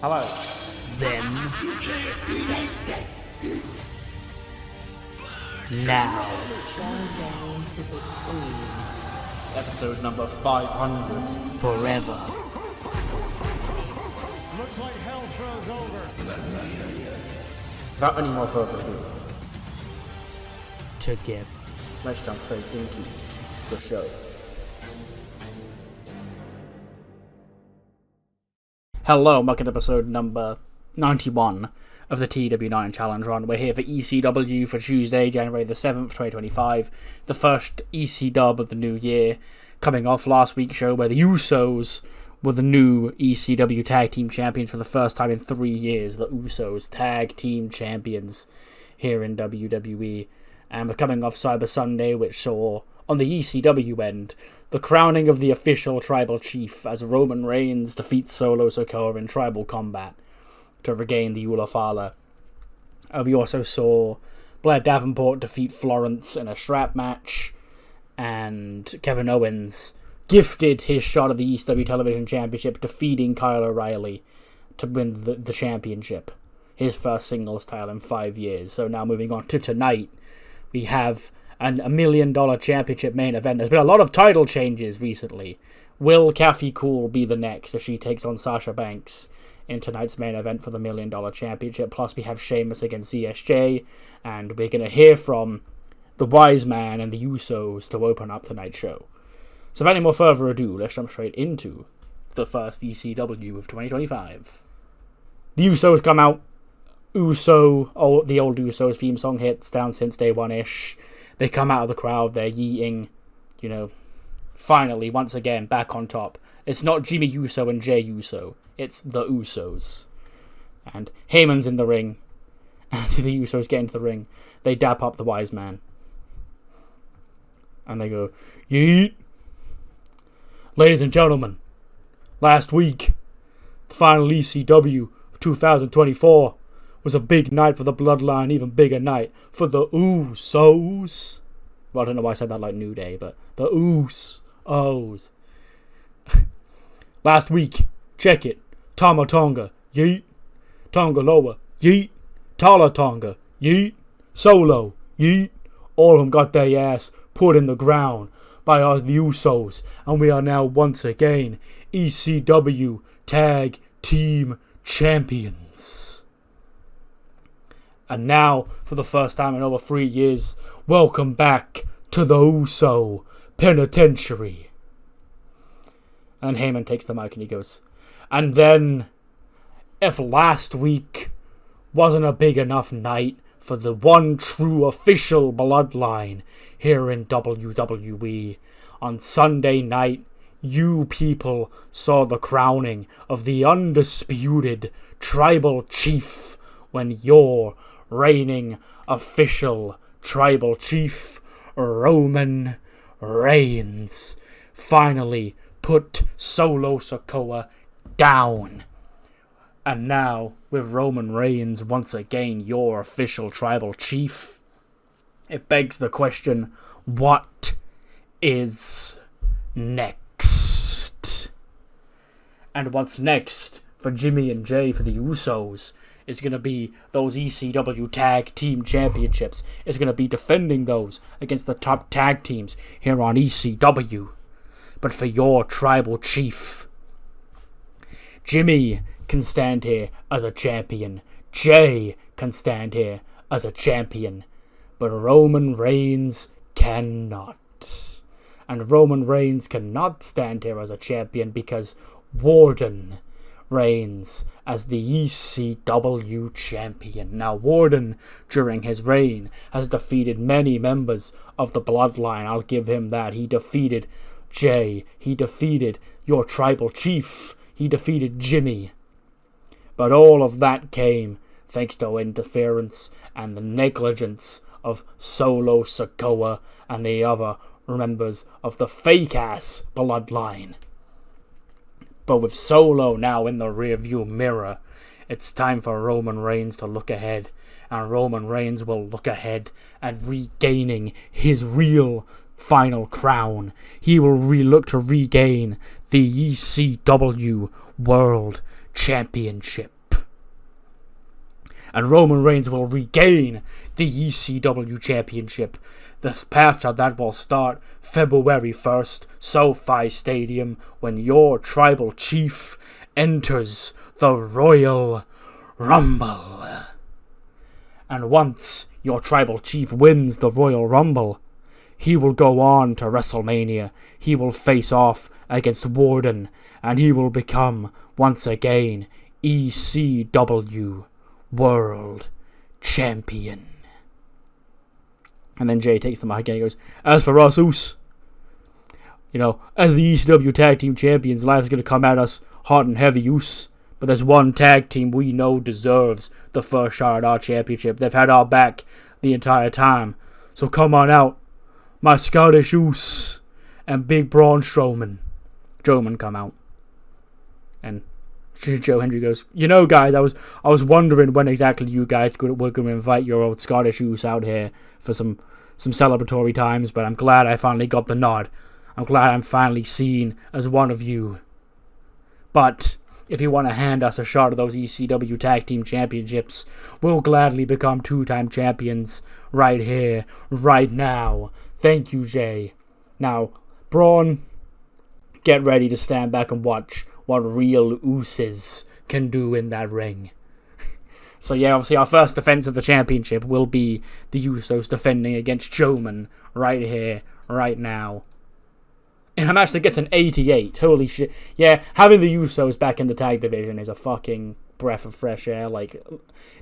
Hello. Then. Now. Down to the ooze. Episode number 500. Forever. Looks like hell throws over. Without any more further ado, Together. let's jump straight into the show. Hello, and welcome to episode number 91 of the TEW IX Challenge Run. We're here for ECW for Tuesday, January the 7th, 2025. The first EC dub of the new year, coming off last week's show where the Usos were the new ECW Tag Team Champions for the first time in 3 years. The Usos Tag Team Champions here in WWE. And we're coming off Cyber Sunday, which saw, on the ECW end, the crowning of the official Tribal Chief as Roman Reigns defeats Solo Sikoa in Tribal Combat to regain the Ulafala. We also saw Blair Davenport defeat Florence in a strap match, and Kevin Owens gifted his shot at the ECW Television Championship, defeating Kyle O'Reilly to win the championship. His first singles title in 5 years. So now moving on to tonight, we have a $1 million championship main event. There's been a lot of title changes recently. Will Kathy Cool be the next as she takes on Sasha Banks in tonight's main event for the $1 million championship? Plus we have Sheamus against ZSJ, and we're going to hear from the Wise Man and the Usos to open up tonight's show. So without any more further ado, let's jump straight into the first ECW of 2025. The Usos come out. The old Usos theme song hits down since day one-ish. They come out of the crowd, they're yeeting, finally, once again, back on top. It's not Jimmy Uso and Jay Uso, it's the Usos. And Heyman's in the ring, and the Usos get into the ring. They dap up the Wise Man. And they go, yeet! Ladies and gentlemen, last week, the final ECW of 2024 was a big night for the Bloodline, even bigger night for the Usos. Well, I don't know why I said that like New Day, but the Usos. Last week, check it. Tama Tonga, yeet. Tonga Loa, yeet. Tala Tonga, yeet. Solo, yeet. All of them got their ass put in the ground by the Usos, and we are now once again ECW Tag Team Champions. And now, for the first time in over 3 years, welcome back to the Uso Penitentiary. And Heyman takes the mic and he goes, and then, if last week wasn't a big enough night for the one true official Bloodline here in WWE, on Sunday night, you people saw the crowning of the undisputed Tribal Chief when your reigning official Tribal Chief, Roman Reigns, finally put Solo Sikoa down. And now, with Roman Reigns once again your official Tribal Chief, it begs the question, what is next? And what's next for Jimmy and Jay for the Usos is going to be those ECW Tag Team Championships. It's going to be defending those against the top tag teams here on ECW. But for your Tribal Chief, Jimmy can stand here as a champion. Jay can stand here as a champion. But Roman Reigns cannot. And Roman Reigns cannot stand here as a champion because Warden reigns as the ECW champion. Now, Warden, during his reign, has defeated many members of the Bloodline. I'll give him that. He defeated Jay. He defeated your Tribal Chief. He defeated Jimmy. But all of that came thanks to interference and the negligence of Solo Sikoa and the other members of the fake-ass Bloodline. But with Solo now in the rearview mirror, it's time for Roman Reigns to look ahead, and Roman Reigns will look ahead at regaining his real final crown. He will look to regain the ECW World Championship. And Roman Reigns will regain the ECW Championship. The path to that will start February 1st, SoFi Stadium, when your tribal chief enters the Royal Rumble. And once your tribal chief wins the Royal Rumble, he will go on to WrestleMania. He will face off against Warden, and he will become, once again, ECW World Champion. And then Jay takes the mic and he goes, as for us, Oos, as the ECW Tag Team Champions, life's going to come at us hot and heavy, Oos. But there's one tag team we know deserves the first shot at our championship. They've had our back the entire time. So come on out, my Scottish Oos and Big Braun Strowman. Strowman come out. And Joe Hendry goes, guys, I was wondering when exactly you guys were going to invite your old Scottish Oos out here for some celebratory times, but I'm glad I finally got the nod. I'm glad I'm finally seen as one of you. But if you want to hand us a shot of those ECW Tag Team Championships, we'll gladly become 2-time champions right here, right now. Thank you, Jay. Now, Braun, get ready to stand back and watch what real ooses can do in that ring. So yeah, obviously our first defense of the championship will be the Usos defending against Strowman right here, right now. In a match that gets an 88. Holy shit. Yeah, having the Usos back in the tag division is a fucking breath of fresh air. Like,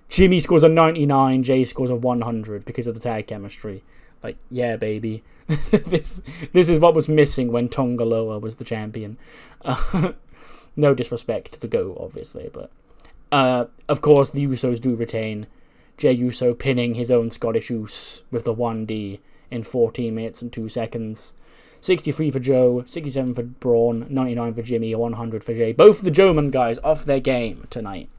Jimmy scores a 99, Jay scores a 100 because of the tag chemistry. Like, yeah, baby. This is what was missing when Tonga Loa was the champion. No disrespect to the GOAT, obviously, but of course the Usos do retain. Jey Uso pinning his own Scottish Oos with the 1D in 14 minutes and 2 seconds. 63 for Joe, 67 for Braun, 99 for Jimmy, 100 for Jay. Both the German guys off their game tonight,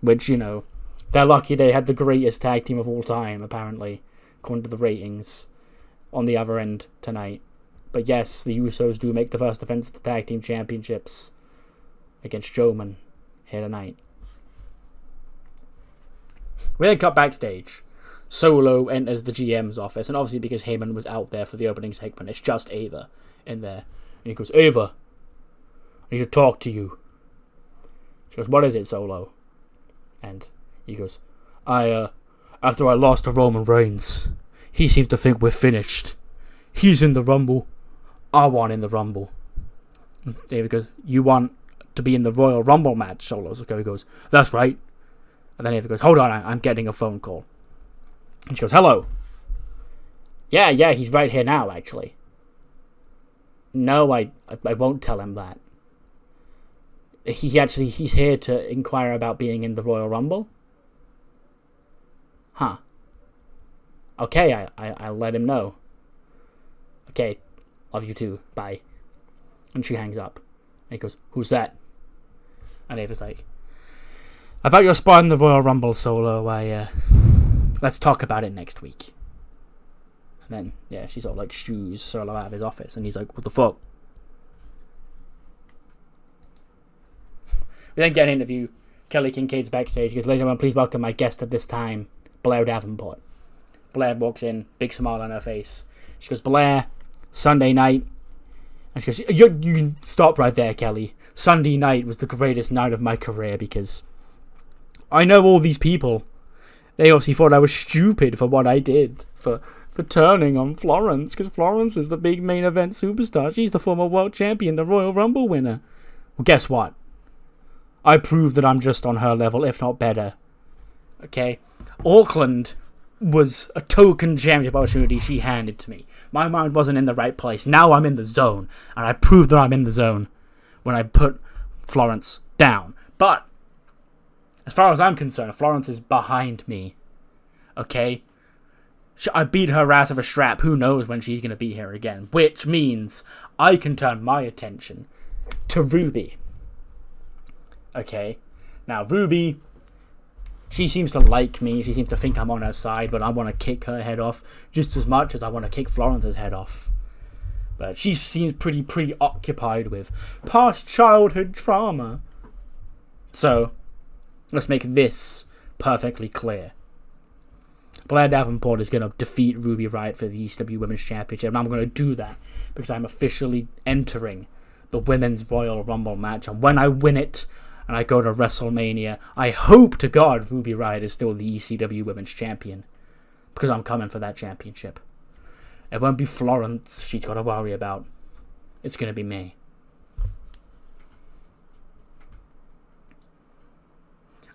which, they're lucky they had the greatest tag team of all time, apparently, according to the ratings on the other end tonight. But yes, the Usos do make the first defense of the tag team championships against Strowman here tonight. We then cut backstage. Solo enters the GM's office, and obviously because Heyman was out there for the opening segment, it's just Ava in there. And he goes, Ava, I need to talk to you. She goes, what is it, Solo? And he goes, after I lost to Roman Reigns, he seems to think we're finished. He's in the Rumble. I want in the Rumble. And David goes, you want to be in the Royal Rumble match, Solo? So he goes, that's right. And then David goes, hold on, I'm getting a phone call. And she goes, hello. Yeah, he's right here now, actually. No, I won't tell him that. He's here to inquire about being in the Royal Rumble? Huh. Okay, I'll let him know. Okay, love you too, bye. And she hangs up. And he goes, who's that? And Ava's like, about your spot in the Royal Rumble, Solo, let's talk about it next week. And then, yeah, she sort of like shoos Solo out of his office, and he's like, what the fuck? We then get an interview. Kelly Kincaid's backstage. He goes, ladies and gentlemen, please welcome my guest at this time, Blair Davenport. Blair walks in, big smile on her face. She goes, Blair, Sunday night. And she goes, you can stop right there, Kelly. Sunday night was the greatest night of my career because I know all these people. They obviously thought I was stupid for what I did, for turning on Florence, because Florence is the big main event superstar. She's the former world champion, the Royal Rumble winner. Well, guess what? I proved that I'm just on her level, if not better. Okay? Auckland was a token championship opportunity she handed to me. My mind wasn't in the right place. Now I'm in the zone, and I proved that I'm in the zone when I put Florence down. But as far as I'm concerned, Florence is behind me. Okay? I beat her ass of a strap. Who knows when she's going to be here again? Which means I can turn my attention to Ruby. Okay? Now, Ruby, she seems to like me. She seems to think I'm on her side, but I want to kick her head off just as much as I want to kick Florence's head off. But she seems pretty preoccupied with past childhood trauma. So, let's make this perfectly clear. Blair Davenport is going to defeat Ruby Riott for the ECW Women's Championship, and I'm going to do that because I'm officially entering the Women's Royal Rumble match, and when I win it and I go to WrestleMania, I hope to God Ruby Riott is still the ECW Women's Champion, because I'm coming for that championship. It won't be Florence she's got to worry about. It's going to be me.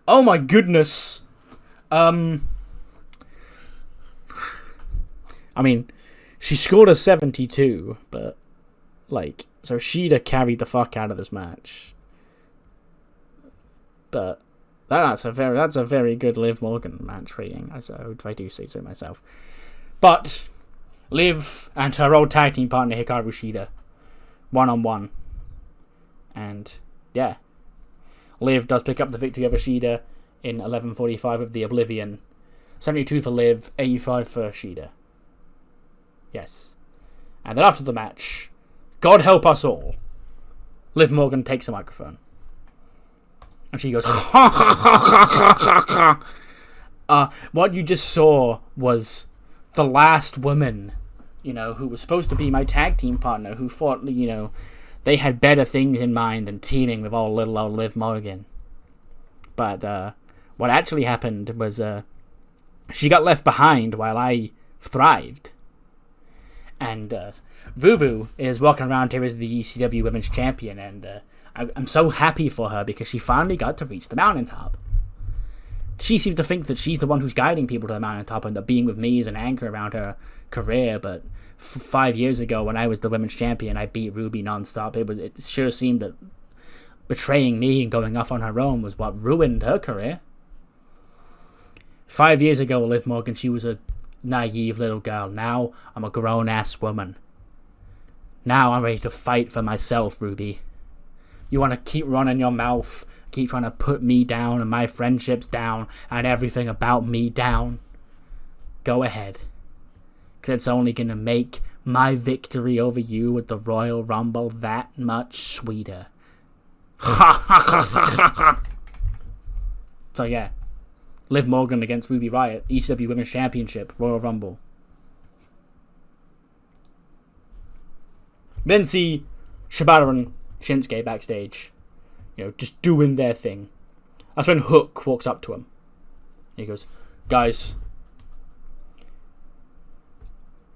Oh my goodness. I mean, she scored a 72, but, like, so Shida carried the fuck out of this match. But that's a very good Liv Morgan match rating, if I do say so myself. But Liv and her old tag team partner Hikaru Shida, 1-on-1. And, yeah. Liv does pick up the victory over Shida in 11:45 of the Oblivion. 72 for Liv, 85 for Shida. Yes. And then after the match, God help us all, Liv Morgan takes a microphone. And she goes, what you just saw was the last woman, who was supposed to be my tag team partner, who thought, they had better things in mind than teaming with little old Liv Morgan. But what actually happened was she got left behind while I thrived. And Vuvu is walking around here as the ECW Women's Champion, and I'm so happy for her because she finally got to reach the mountaintop. She seems to think that she's the one who's guiding people to the mountaintop and that being with me is an anchor around her career, but 5 years ago when I was the Women's Champion, I beat Ruby nonstop. It sure seemed that betraying me and going off on her own was what ruined her career. 5 years ago, Liv Morgan, she was a naive little girl. Now I'm a grown-ass woman. Now I'm ready to fight for myself, Ruby. You want to keep running your mouth, keep trying to put me down and my friendships down and everything about me down? Go ahead. Because it's only going to make my victory over you at the Royal Rumble that much sweeter. So yeah, Liv Morgan against Ruby Riott, ECW Women's Championship, Royal Rumble. Then see Shibata and Shinsuke backstage, just doing their thing. That's when Hook walks up to him. He goes, guys,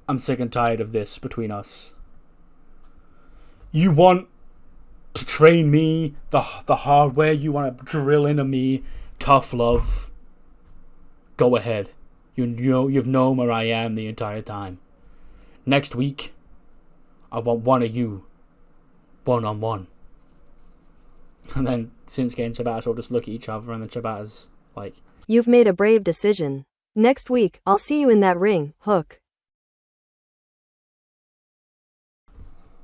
I'm sick and tired of this between us. You want to train me the hard way? You want to drill into me tough love? Go ahead. You've known where I am the entire time. Next week, I want one of you, 1-on-1. And then Shinsuke and Shibata will just look at each other, and then Shibata's like, you've made a brave decision. Next week, I'll see you in that ring, Hook.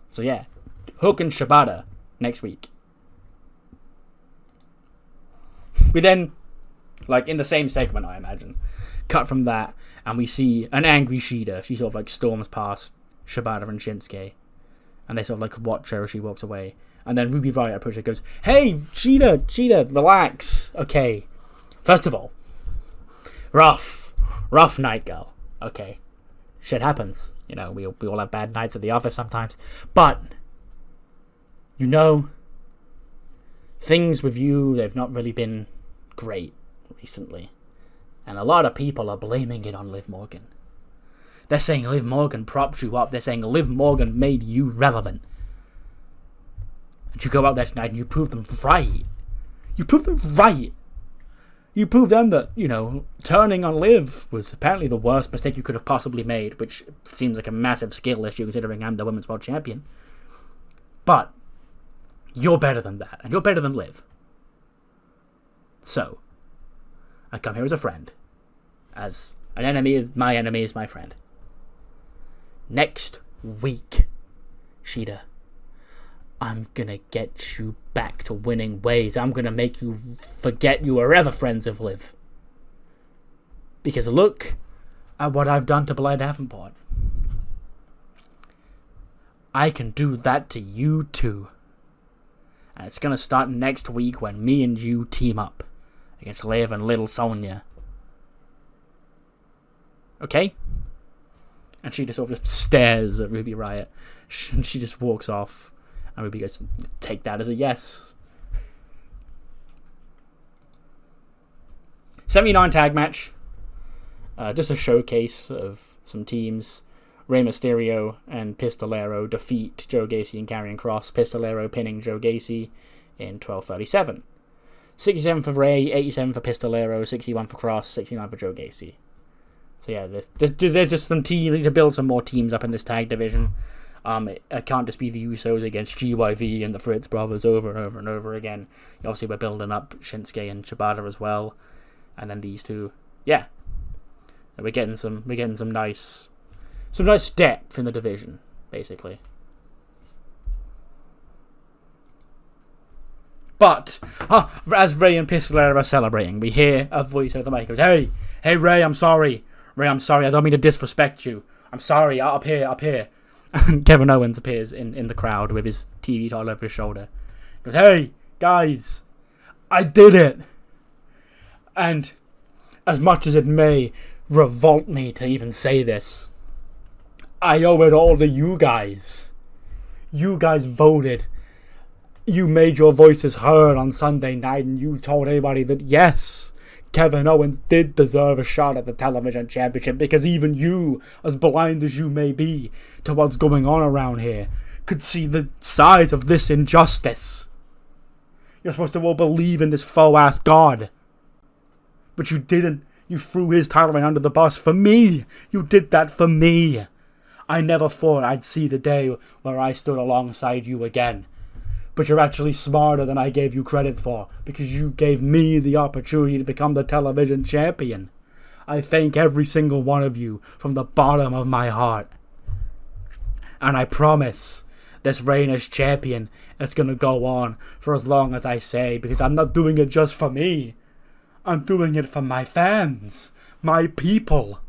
So yeah, Hook and Shibata next week. We then, in the same segment, I imagine, cut from that, and we see an angry Shida. She sort of storms past Shibata and Shinsuke, and they sort of watch her as she walks away. And then Ruby Riott approaches her and goes, hey, Shida, relax. Okay, first of all, rough night, girl. Okay, shit happens. We all have bad nights at the office sometimes. But, things with you, they've not really been great recently. And a lot of people are blaming it on Liv Morgan. They're saying Liv Morgan propped you up. They're saying Liv Morgan made you relevant. And you go out there tonight and you prove them right. You prove them right. You prove them that, turning on Liv was apparently the worst mistake you could have possibly made, which seems like a massive skill issue considering I'm the Women's World Champion. But you're better than that, and you're better than Liv. So, I come here as a friend. As an enemy, my enemy is my friend. Next week, Shida, I'm gonna get you back to winning ways. I'm gonna make you forget you were ever friends with Liv. Because look at what I've done to Blair Davenport. I can do that to you too. And it's going to start next week when me and you team up against Liv and Little Sonya. Okay? And she just sort of just stares at Ruby Riott. And she just walks off. And Ruby goes, take that as a yes. 79 tag match. Just a showcase of some teams. Rey Mysterio and Pistolero defeat Joe Gacy and Karrion Kross. Pistolero pinning Joe Gacy in 12:37. 67 for Rey, 87 for Pistolero, 61 for Kross, 69 for Joe Gacy. So yeah, there's just some team to build some more teams up in this tag division. It can't just be the Usos against GYV and the Fritz brothers over and over and over again. Obviously, we're building up Shinsuke and Shibata as well, and then these two. Yeah, we're getting some nice depth in the division, basically. But as Rey and Pistolero are celebrating, we hear a voice over the mic goes, "Hey, Rey, I'm sorry. Rey, I'm sorry. I don't mean to disrespect you. I'm sorry. Up here." And Kevin Owens appears in the crowd with his TV title over his shoulder. He goes, "Hey, guys, I did it. And as much as it may revolt me to even say this, I owe it all to you guys. You guys voted. You made your voices heard on Sunday night, and you told everybody that yes, Kevin Owens did deserve a shot at the television championship, because even you, as blind as you may be to what's going on around here, could see the size of this injustice. You're supposed to all believe in this faux-ass god. But you didn't. You threw his title right under the bus for me. You did that for me. I never thought I'd see the day where I stood alongside you again. But you're actually smarter than I gave you credit for, because you gave me the opportunity to become the television champion. I thank every single one of you from the bottom of my heart. And I promise this reign as champion is going to go on for as long as I say, because I'm not doing it just for me. I'm doing it for my fans, my people.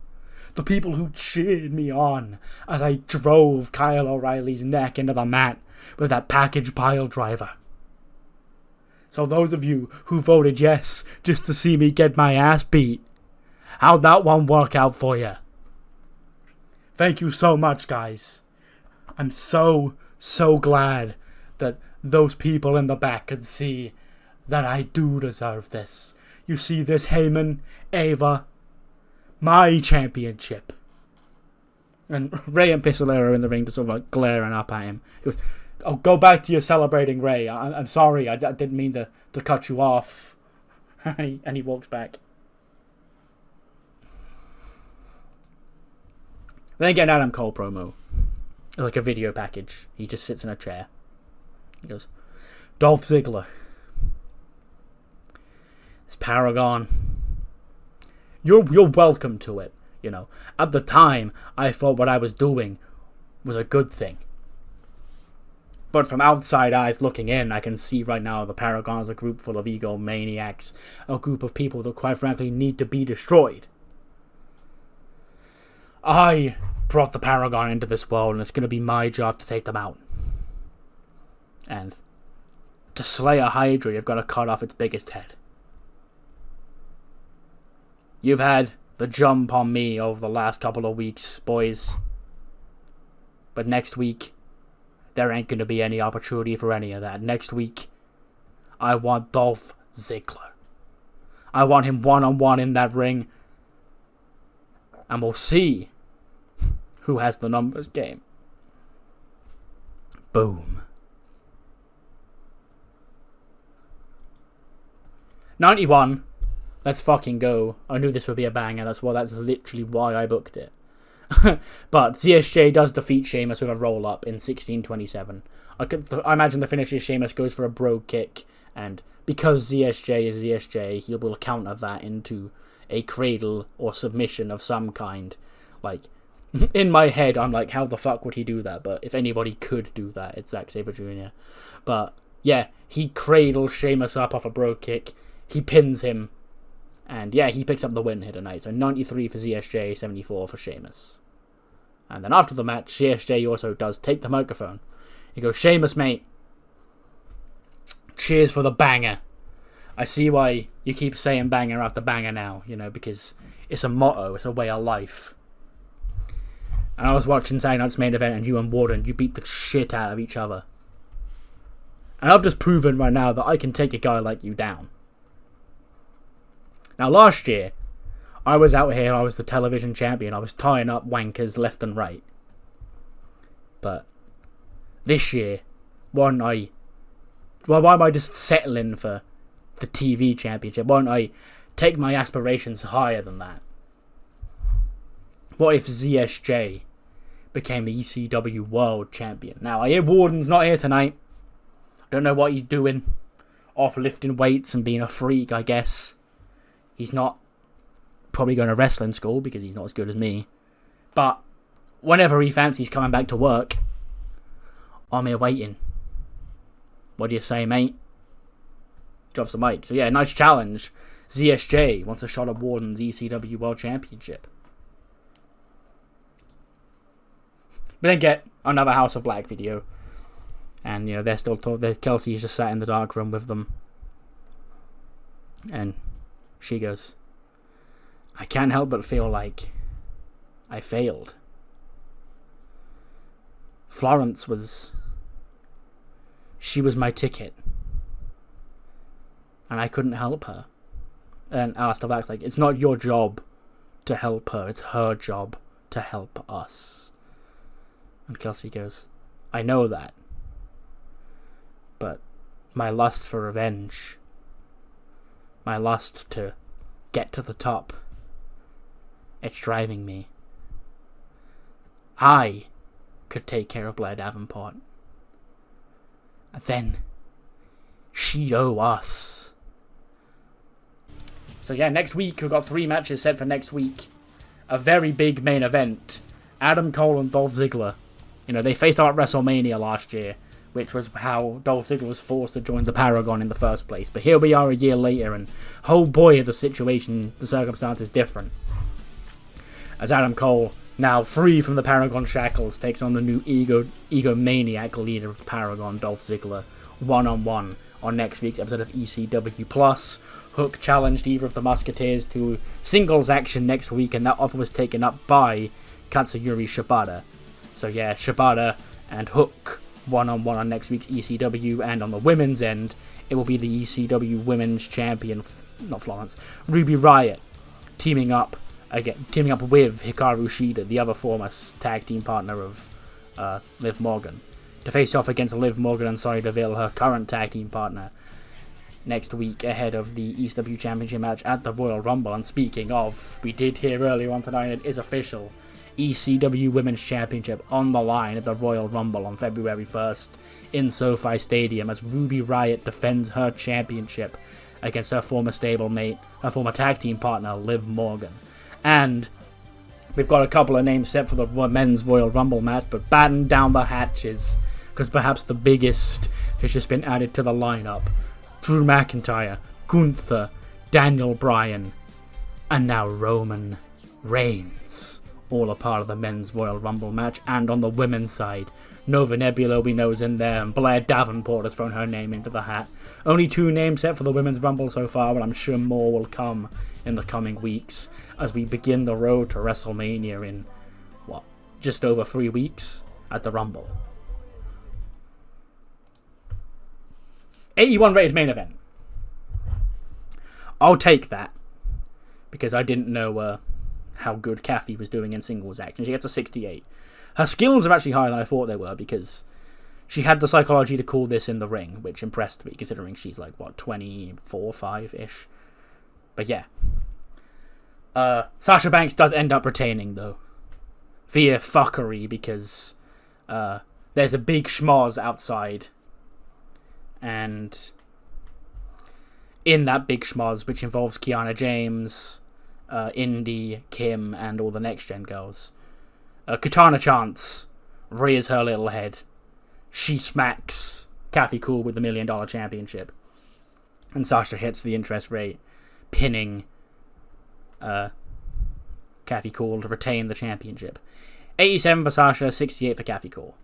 The people who cheered me on as I drove Kyle O'Reilly's neck into the mat with that package pile driver. So those of you who voted yes just to see me get my ass beat, how'd that one work out for you? Thank you so much, guys. I'm so glad that those people in the back could see that I do deserve this. You see this, Heyman, Ava, my championship. And Rey and Pistolero in the ring just sort of like glaring up at him. He goes, "Oh, go back to your celebrating, Rey. I'm sorry. I didn't mean to cut you off." And he walks back. Then again, Adam Cole promo. Like a video package. He just sits in a chair. He goes, "Dolph Ziggler. This Paragon. You're welcome to it. You know, at the time, I thought what I was doing was a good thing. But from outside eyes looking in, I can see right now the Paragon is a group full of egomaniacs, a group of people that quite frankly need to be destroyed. I brought the Paragon into this world, and it's going to be my job to take them out. And to slay a Hydra, you've got to cut off its biggest head. You've had the jump on me over the last couple of weeks, boys. But next week, there ain't going to be any opportunity for any of that. Next week, I want Dolph Ziggler. I want him one-on-one in that ring. And we'll see who has the numbers game." Boom. 91. Let's fucking go. I knew this would be a banger. That's literally why I booked it. But ZSJ does defeat Sheamus with a roll-up in 16:27. I imagine the finish is Sheamus goes for a brogue kick, and because ZSJ is ZSJ, he will counter that into a cradle or submission of some kind. Like, in my head, I'm like, how the fuck would he do that? But if anybody could do that, it's Zack Sabre Jr. But yeah, he cradles Sheamus up off a brogue kick. He pins him. And yeah, he picks up the win here tonight. So 93 for ZSJ, 74 for Sheamus. And then after the match, ZSJ also does take the microphone. He goes, "Sheamus, mate, cheers for the banger. I see why you keep saying banger after banger now, because it's a motto, it's a way of life. And I was watching Saturday Night's main event, and you and Warden, you beat the shit out of each other. And I've just proven right now that I can take a guy like you down. Now, last year, I was out here, I was the television champion, I was tying up wankers left and right. But this year, why am I just settling for the TV championship? Why don't I take my aspirations higher than that? What if ZSJ became the ECW World Champion? Now, I hear Warden's not here tonight. Don't know what he's doing. Off lifting weights and being a freak, I guess. He's not probably going to wrestling school because he's not as good as me. But whenever he fancies coming back to work, I'm here waiting. What do you say, mate? Drops the mic. So yeah, nice challenge. ZSJ wants a shot at Warden's ECW World Championship. We then get another House of Black video. And, they're still talking. Kelsey's just sat in the dark room with them. And she goes, I can't help but feel like I failed. Florence she was my ticket. And I couldn't help her. And Alistair Black's like, it's not your job to help her. It's her job to help us. And Kelsey goes, I know that. But my lust for revenge, my lust to get to the top, it's driving me. I could take care of Blair Davenport. And then she'd owe us. So yeah, next week, we've got 3 matches set for next week. A very big main event. Adam Cole and Dolph Ziggler. They faced out at WrestleMania last year, which was how Dolph Ziggler was forced to join the Paragon in the first place. But here we are a year later, and oh boy, the circumstance is different. As Adam Cole, now free from the Paragon shackles, takes on the new egomaniac leader of the Paragon, Dolph Ziggler, one-on-one on next week's episode of ECW+. Hook challenged either of the Musketeers to singles action next week, and that offer was taken up by Katsuyori Shibata. So yeah, Shibata and Hook one-on-one on next week's ECW, and on the women's end, it will be the ECW Women's Champion, not Florence, Ruby Riott, teaming up with Hikaru Shida, the other former tag team partner of Liv Morgan, to face off against Liv Morgan and Sonya Deville, her current tag team partner, next week ahead of the ECW Championship match at the Royal Rumble. And speaking of, we did hear earlier on tonight, it is official. ECW Women's Championship on the line at the Royal Rumble on February 1st in SoFi Stadium as Ruby Riott defends her championship against her former stablemate, her former tag team partner, Liv Morgan. And we've got a couple of names set for the men's Royal Rumble match, but batten down the hatches, because perhaps the biggest has just been added to the lineup. Drew McIntyre, Gunther, Daniel Bryan, and now Roman Reigns. All a part of the men's Royal Rumble match. And on the women's side, Nova Nebula we know is in there, and Blair Davenport has thrown her name into the hat. Only 2 names set for the women's Rumble so far, but I'm sure more will come in the coming weeks as we begin the road to WrestleMania in, just over 3 weeks at the Rumble. 81 rated main event. I'll take that, because I didn't know how good Kathy was doing in singles action. She gets a 68. Her skills are actually higher than I thought they were, because she had the psychology to call this in the ring, which impressed me, considering she's 24, 5-ish. But yeah. Sasha Banks does end up retaining, though, via fuckery, because there's a big schmoz outside, and in that big schmoz, which involves Kiana James, Indy, Kim, and all the Next Gen girls, Katana Chance rears her little head. She smacks Kathy Cool with the $1 Million Championship, and Sasha hits the interest rate, pinning Kathy Cool to retain the championship. 87 for Sasha, 68 for Kathy Cool.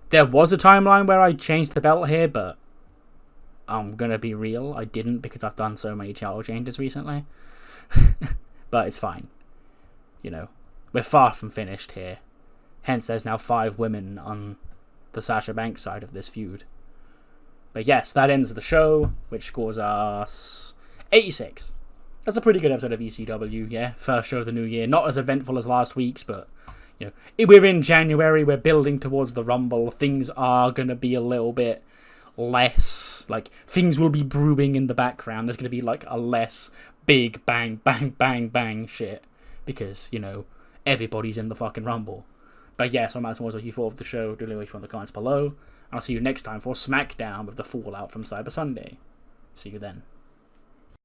There was a timeline where I changed the belt here, but I'm gonna be real, I didn't because I've done so many title changes recently. But it's fine. You know, we're far from finished here. Hence, there's now 5 women on the Sasha Banks side of this feud. But yes, that ends the show, which scores us 86. That's a pretty good episode of ECW, yeah. First show of the new year. Not as eventful as last week's, but, you know, we're in January, we're building towards the Rumble. Things are going to be a little bit less, like, things will be brewing in the background. There's going to be, like, a less big bang, bang, bang, bang shit. Because, you know, everybody's in the fucking Rumble. But yes, I'm asking what you thought of the show. Do leave in the comments below. And I'll see you next time for SmackDown with the fallout from Cyber Sunday. See you then.